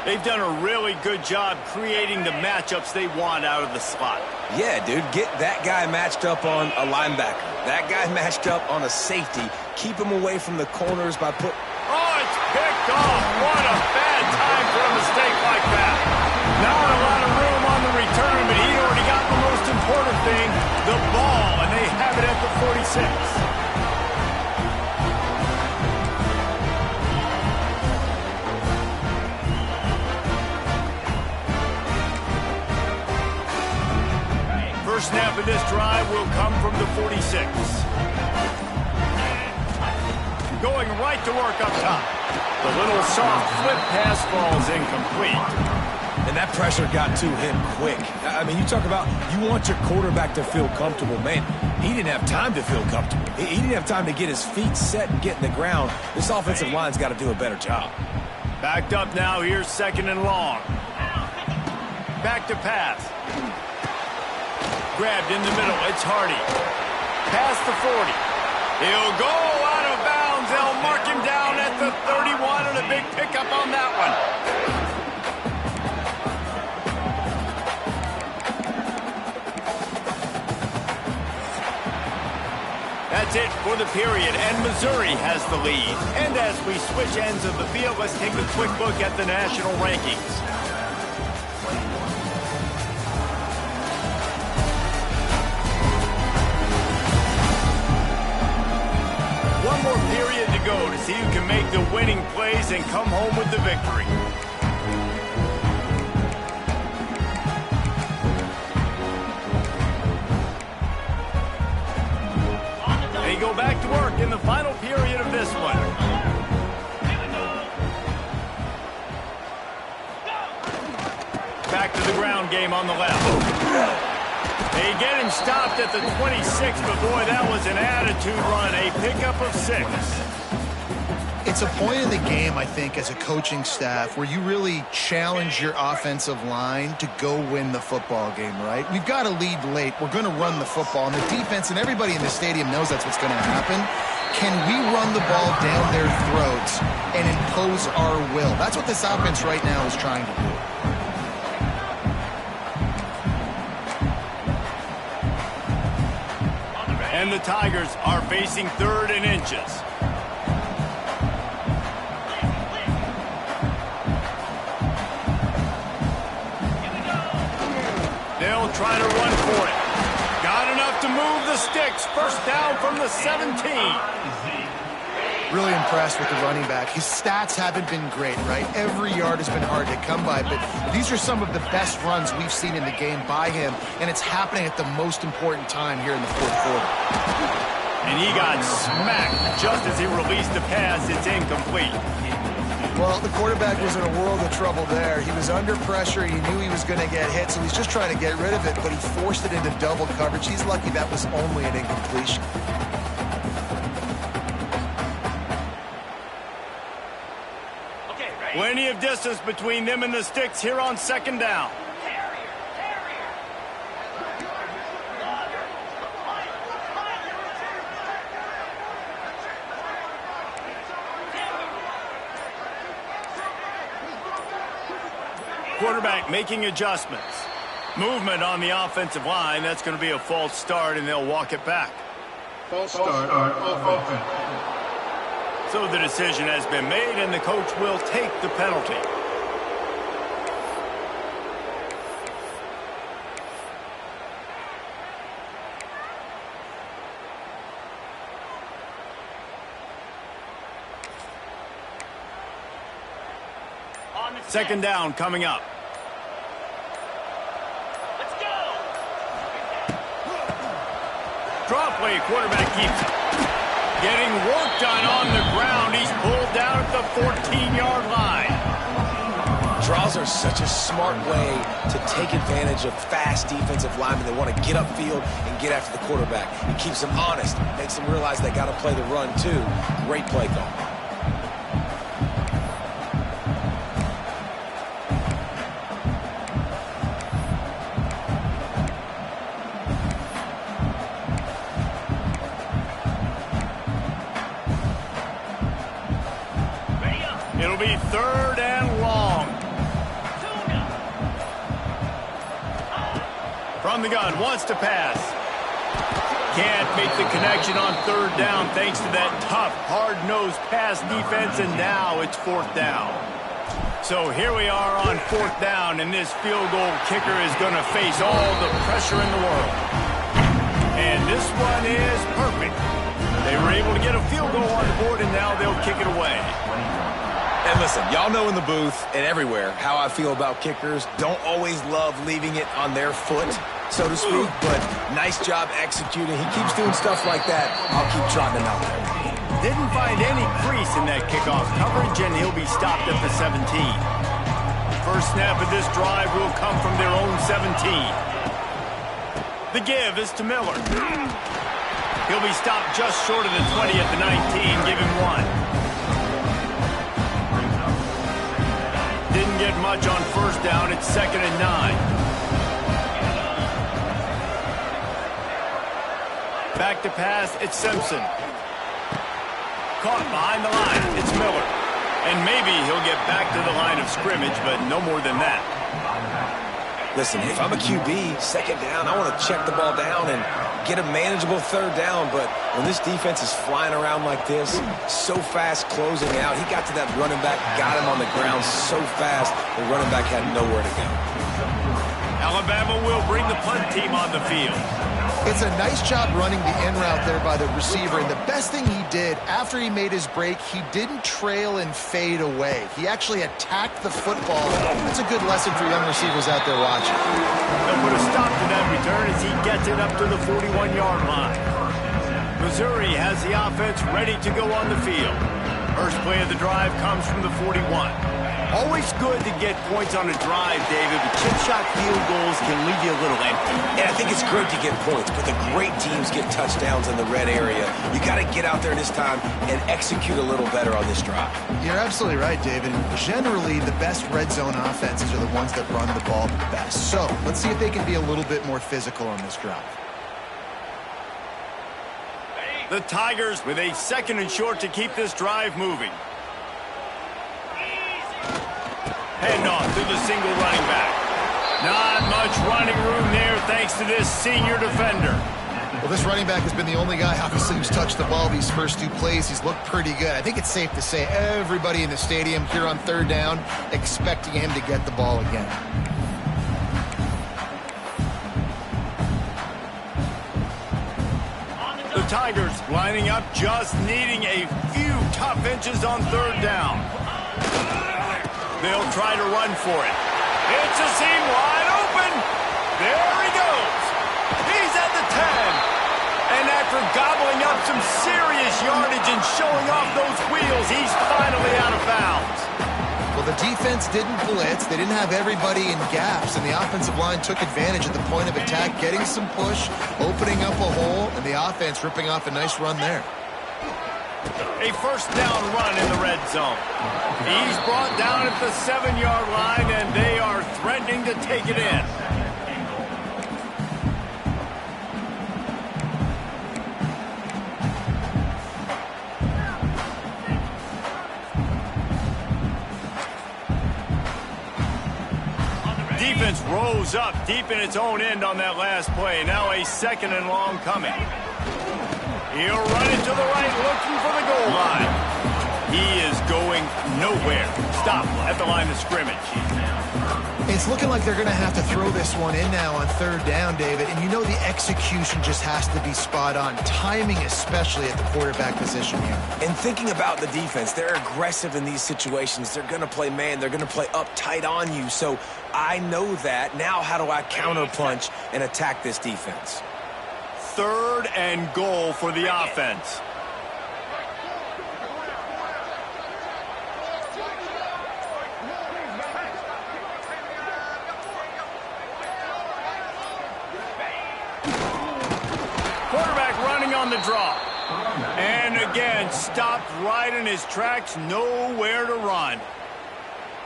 They've done a really good job creating the matchups they want out of the slot. Yeah, dude, get that guy matched up on a linebacker. That guy matched up on a safety. Keep him away from the corners by put... Oh, it's picked off. What a bad time for a mistake like that. Not a lot of room on the return, but he already got the most important thing, the ball, and they have it at the 46. First snap of this drive will come from the 46. Going right to work up top. The little soft flip pass falls incomplete. And that pressure got to him quick. I mean, you talk about you want your quarterback to feel comfortable. Man, he didn't have time to feel comfortable. He didn't have time to get his feet set and get in the ground. This offensive line's got to do a better job. Backed up now. Here's second and long. Back to pass. Grabbed in the middle. It's Hardy. Past the 40. He'll go out of bounds. They'll mark him down at the 31, and a big pickup on that one. That's it for the period, and Missouri has the lead. And as we switch ends of the field, let's take a quick look at the national rankings. One more period to go to see who can make the winning plays and come home with the victory. They go back to work in the final period of this one. Back to the ground game on the left. They get him stopped at the 26, but boy, that was an attitude run, a pickup of 6. It's a point in the game, I think, as a coaching staff where you really challenge your offensive line to go win the football game, right? We've got to lead late. We're going to run the football, and the defense and everybody in the stadium knows that's what's going to happen. Can we run the ball down their throats and impose our will? That's what this offense right now is trying to do. And the Tigers are facing 3rd and inches. They'll try to run for it. Got enough to move the sticks. First down from the 17. Really impressed with the running back. His stats haven't been great, right? Every yard has been hard to come by, but these are some of the best runs we've seen in the game by him, and it's happening at the most important time here in the 4th quarter. And he got smacked just as he released the pass. It's incomplete. Well, the quarterback was in a world of trouble there. He was under pressure. He knew he was going to get hit, so he's just trying to get rid of it, but he forced it into double coverage. He's lucky that was only an incompletion. Plenty of distance between them and the sticks here on 2nd down. Quarterback making adjustments. Movement on the offensive line. That's going to be a false start, and they'll walk it back. False start on offense. So the decision has been made, and the coach will take the penalty. Second down coming up. Let's go. Draw play, quarterback keeps it. Getting work done on the ground. He's pulled down at the 14-yard line. Draws are such a smart way to take advantage of fast defensive linemen. They want to get upfield and get after the quarterback. It keeps them honest, makes them realize they got to play the run too. Great play call. It'll be 3rd and long. From the gun, wants to pass. Can't make the connection on third down thanks to that tough, hard-nosed pass defense, and now it's fourth down. So here we are on fourth down, and this field goal kicker is going to face all the pressure in the world. And this one is perfect. They were able to get a field goal on the board, and now they'll kick it away. And listen, y'all know in the booth and everywhere how I feel about kickers. Don't always love leaving it on their foot, so to speak, but nice job executing. He keeps doing stuff like that. I'll keep trotting him out there. Didn't find any crease in that kickoff coverage, and he'll be stopped at the 17. First snap of this drive will come from their own 17. The give is to Miller. He'll be stopped just short of the 20 at the 19, give him 1. Didn't get much on first down. It's 2nd and 9. Back to pass. It's Simpson. Caught behind the line. It's Miller. And maybe he'll get back to the line of scrimmage, but no more than that. Listen, if I'm a QB, 2nd down, I want to check the ball down and get a manageable 3rd down, but when this defense is flying around like this, so fast closing out, he got to that running back, got him on the ground so fast, the running back had nowhere to go. Alabama will bring the punt team on the field. It's a nice job running the in route there by the receiver, and the best thing he did after he made his break, he didn't trail and fade away. He actually attacked the football. That's a good lesson for young receivers out there watching. They'll put a stop to that return as he gets it up to the 41-yard line. Missouri has the offense ready to go on the field. First play of the drive comes from the 41. Always good to get points on a drive, David, but chip shot field goals can leave you a little empty. And I think it's great to get points, but the great teams get touchdowns in the red area. You got to get out there this time and execute a little better on this drive. You're absolutely right, David. Generally, the best red zone offenses are the ones that run the ball the best. So let's see if they can be a little bit more physical on this drive. The Tigers with a 2nd and short to keep this drive moving. Handoff to the single running back. Not much running room there thanks to this senior defender. Well, this running back has been the only guy, obviously, who's touched the ball these first 2 plays. He's looked pretty good. I think it's safe to say everybody in the stadium here on 3rd down expecting him to get the ball again. The Tigers lining up, just needing a few tough inches on 3rd down. They'll try to run for it. It's a seam wide open. There he goes. He's at the 10. And after gobbling up some serious yardage and showing off those wheels, he's finally out of bounds. Well, the defense didn't blitz. They didn't have everybody in gaps, and the offensive line took advantage at the point of attack, getting some push, opening up a hole, and the offense ripping off a nice run there. A first down run in the red zone. He's brought down at the 7-yard line, and they are threatening to take it in. Defense rose up deep in its own end on that last play. Now a 2nd and long coming. He'll run it to the right, looking for the goal line. He is going nowhere. Stop at the line of scrimmage. It's looking like they're going to have to throw this one in now on 3rd down, David. And you know the execution just has to be spot on. Timing, especially at the quarterback position here. And thinking about the defense, they're aggressive in these situations. They're going to play man. They're going to play uptight on you. So I know that. Now how do I counterpunch and attack this defense? 3rd and goal for the offense. Quarterback running on the draw. And again, stopped right in his tracks, nowhere to run.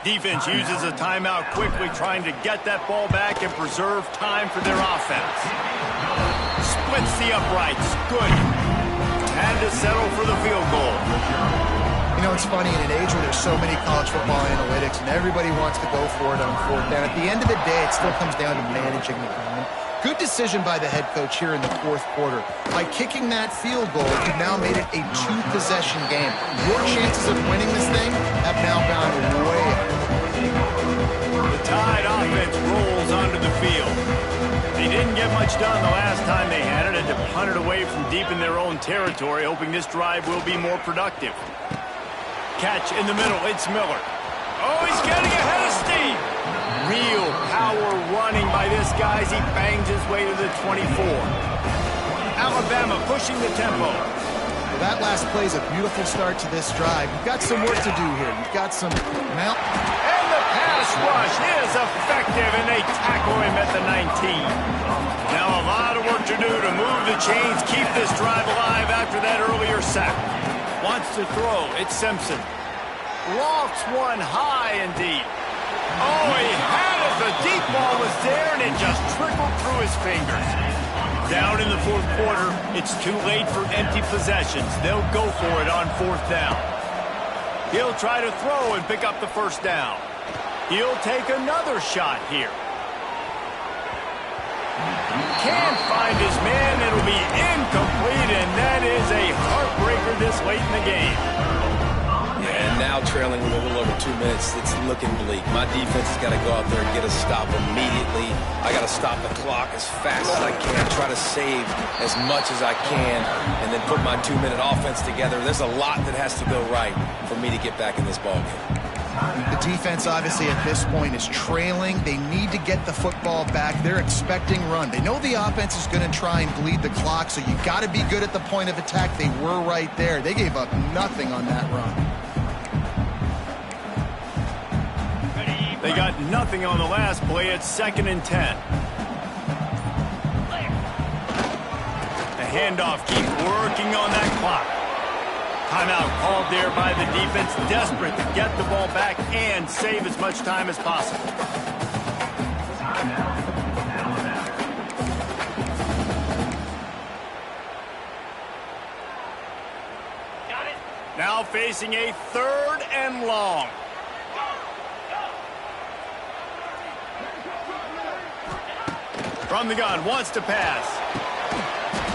Defense uses a timeout quickly, trying to get that ball back and preserve time for their offense. Splits the uprights. Good. Had to settle for the field goal. You know, it's funny, in an age where there's so many college football analytics and everybody wants to go for it on 4th down, at the end of the day, it still comes down to managing the game. Good decision by the head coach here in the fourth quarter. By kicking that field goal, you've now made it a two-possession game. Your chances of winning this thing have now gone way up. The Tide offense rolls onto the field. They didn't get much done the last time they had it, and to punt it away from deep in their own territory, hoping this drive will be more productive. Catch in the middle, it's Miller. Oh, he's getting ahead of steam. Real power running by this guy as he bangs his way to the 24. Alabama pushing the tempo. Well, that last play is a beautiful start to this drive. You've got some work to do here. You've got some mount. And the pass rush is effective, and they tackle him at the 19. Now a lot of work to do to move the chains, keep this drive alive after that earlier sack. Wants to throw, it's Simpson. Lofts one high and deep. Oh, he had it. The deep ball was there, and it just trickled through his fingers. Down in the fourth quarter, it's too late for empty possessions. They'll go for it on fourth down. He'll try to throw and pick up the first down. He'll take another shot here. Can't find his man. It'll be incomplete, and that is a heartbreaker this late in the game. And now trailing with a little over 2 minutes, it's looking bleak. My defense has got to go out there and get a stop immediately. I got to stop the clock as fast as I can, try to save as much as I can, and then put my 2-minute offense together. There's a lot that has to go right for me to get back in this ballgame. The defense, obviously, at this point is trailing. They need to get the football back. They're expecting run. They know the offense is going to try and bleed the clock, so you got to be good at the point of attack. They were right there. They gave up nothing on that run. They got nothing on the last play. It's 2nd and 10. The handoff keeps working on that clock. Timeout called there by the defense, desperate to get the ball back and save as much time as possible. Now facing a 3rd and long. From the gun, wants to pass.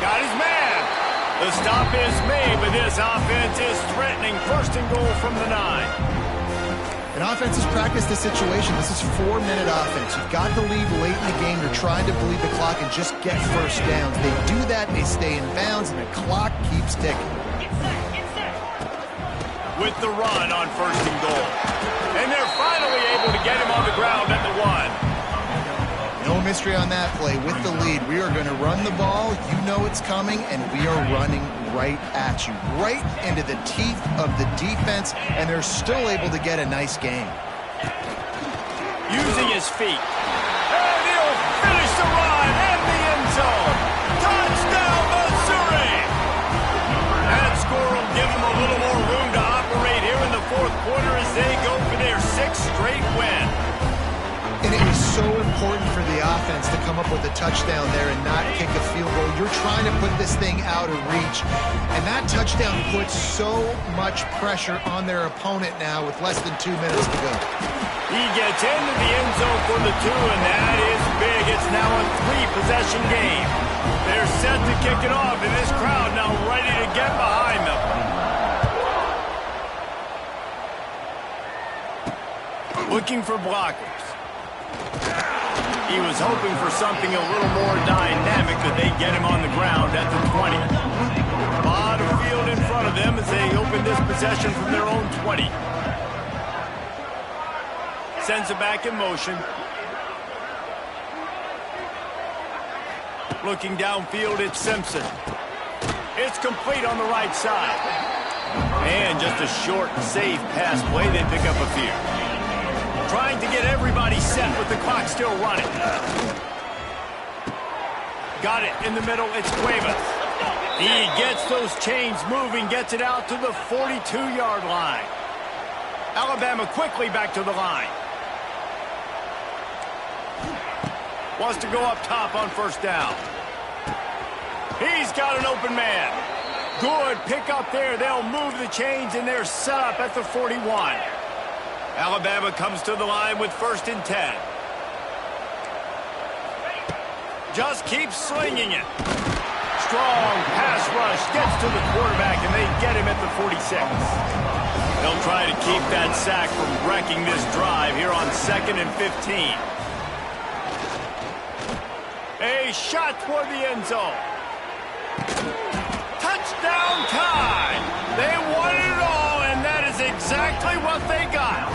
Got his man. The stop is made, but this offense is threatening. 1st and goal from the 9. An offense has practiced the situation. This is 4-minute offense. You've got the lead late in the game. You're trying to bleed the clock and just get first downs. They do that, they stay in bounds, and the clock keeps ticking. With the run on 1st and goal. And they're finally able to get him on the ground at the 1. No mystery on that play. With the lead, we are going to run the ball. You know it's coming, and we are running right at you. Right into the teeth of the defense, and they're still able to get a nice game. Using his feet. And he'll finish the run in the end zone. Touchdown, Missouri! That score will give them a little more room to operate here in the fourth quarter as they go for their 6th straight win. And it was so important for the offense to come up with a touchdown there and not kick a field goal. You're trying to put this thing out of reach. And that touchdown puts so much pressure on their opponent now with less than 2 minutes to go. He gets into the end zone for the 2, and that is big. It's now a 3-possession game. They're set to kick it off, and this crowd now ready to get behind them. Looking for blockers. He was hoping for something a little more dynamic, but they get him on the ground at the 20. A lot of field in front of them as they open this possession from their own 20. Sends it back in motion. Looking downfield, it's Simpson. It's complete on the right side. And just a short, safe pass play. They pick up a few. Trying to get everybody set with the clock still running. Got it in the middle. It's Cuevas. He gets those chains moving, gets it out to the 42-yard line. Alabama quickly back to the line. Wants to go up top on 1st down. He's got an open man. Good pick up there. They'll move the chains, and they're set up at the 41. Alabama comes to the line with 1st and 10. just keep slinging it. Strong pass rush gets to the quarterback, and they get him at the 46. They'll try to keep that sack from wrecking this drive here on 2nd and 15. A shot toward the end zone. Touchdown time! They wanted it all, and that is exactly what they got.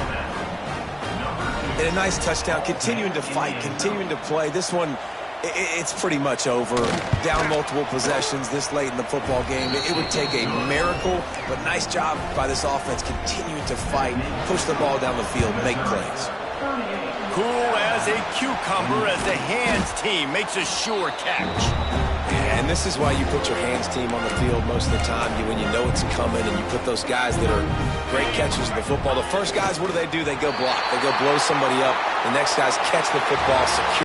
And a nice touchdown, continuing to fight, continuing to play. This one, it's pretty much over. Down multiple possessions this late in the football game. It would take a miracle, but nice job by this offense continuing to fight, push the ball down the field, make plays. Cool as a cucumber as the hands team makes a sure catch. And this is why you put your hands team on the field most of the time, when you know it's coming, and you put those guys that are great catchers of the football. The first guys, what do? They go block. They go blow somebody up. The next guys catch the football, secure.